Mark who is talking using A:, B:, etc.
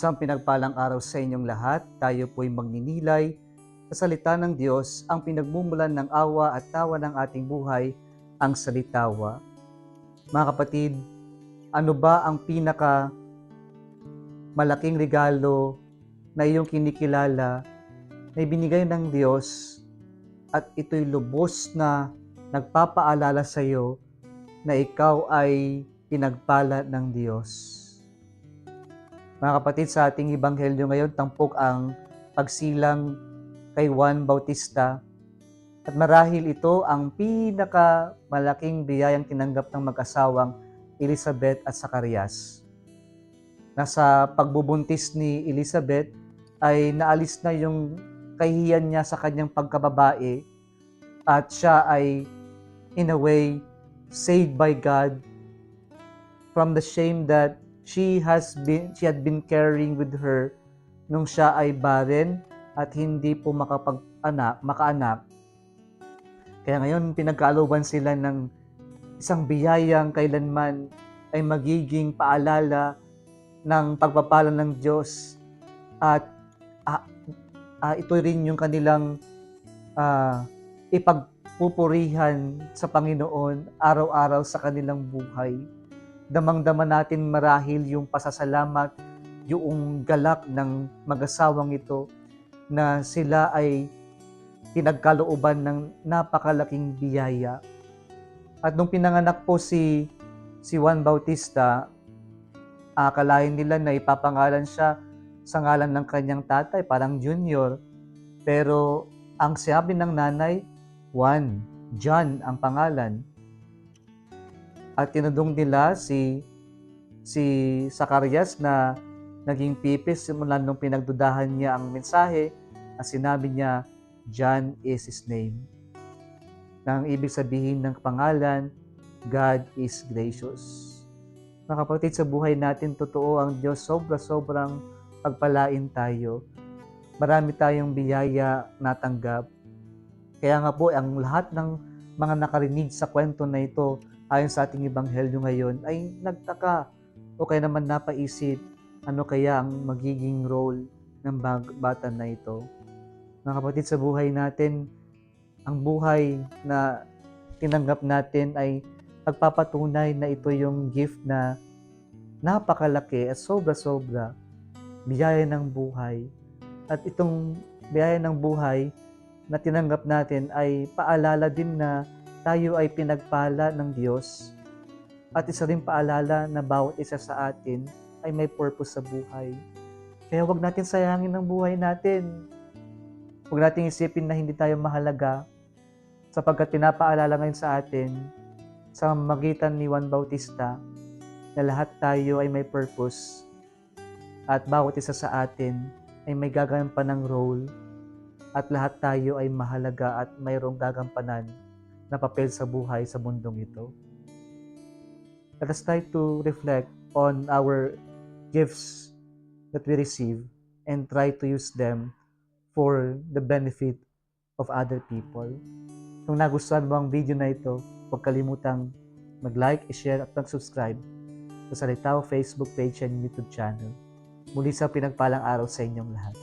A: Isang pinagpalang araw sa inyong lahat. Tayo po'y magninilay sa salita ng Diyos, ang pinagmumulan ng awa at tawa ng ating buhay, ang salitawa. Mga kapatid, ano ba ang pinaka malaking regalo na iyong kinikilala na ibinigay ng Diyos at ito'y lubos na nagpapaalala sa iyo na ikaw ay pinagpala ng Diyos? Mga kapatid, sa ating ebanghelyo ngayon, tampok ang pagsilang kay Juan Bautista at marahil ito ang pinakamalaking biyayang tinanggap ng mag-asawang Elizabeth at Zacarias. Nasa pagbubuntis ni Elizabeth ay naalis na yung kahihiyan niya sa kanyang pagkababae at siya ay in a way saved by God from the shame that she had been carrying with her nung siya ay barren at hindi po makaanak. Kaya ngayon pinagkalooban sila ng isang biyayang kailanman ay magiging paalala ng pagpapala ng Diyos at ito rin yung kanilang ipagpupurihan sa Panginoon araw-araw sa kanilang buhay. Damang-dama natin marahil yung pasasalamat, yung galak ng mag-asawang ito na sila ay pinagkalooban ng napakalaking biyaya. At nung pinanganak po si Juan Bautista, akalain nila na ipapangalan siya sa ngalan ng kanyang tatay, parang junior. Pero ang sabi ng nanay, Juan, John ang pangalan. At tinudong nila si Zacarias na naging pipis simula nung pinagdudahan niya ang mensahe at sinabi niya, John is his name. Na ang ibig sabihin ng pangalan, God is gracious. Mga kapatid, sa buhay natin, totoo ang Diyos sobrang pagpalain tayo. Marami tayong biyaya natanggap. Kaya nga po, ang lahat ng mga nakarinig sa kwento na ito, ayon sa ating ebanghelyo ngayon, ay nagtaka o kaya naman napaisip, ano kaya ang magiging role ng bata na ito. Mga kapatid, sa buhay natin, ang buhay na tinanggap natin ay pagpapatunay na ito yung gift na napakalaki at sobra-sobra, biyaya ng buhay. At itong biyaya ng buhay na tinanggap natin ay paalala din na tayo ay pinagpala ng Diyos at isa rin paalala na bawat isa sa atin ay may purpose sa buhay. Kaya huwag natin sayangin ang buhay natin. Huwag natin isipin na hindi tayo mahalaga sapagkat pinapaalala ngayon sa atin sa magitan ni Juan Bautista na lahat tayo ay may purpose at bawat isa sa atin ay may gagampanan ng role at lahat tayo ay mahalaga at mayroong gagampanan na papel sa buhay sa mundong ito. Let us try to reflect on our gifts that we receive and try to use them for the benefit of other people. Kung nagustuhan mo ang video na ito, huwag kalimutang mag-like, i-share at mag-subscribe sa Salitaw Facebook page and YouTube channel. Muli sa pinagpalang araw sa inyong lahat.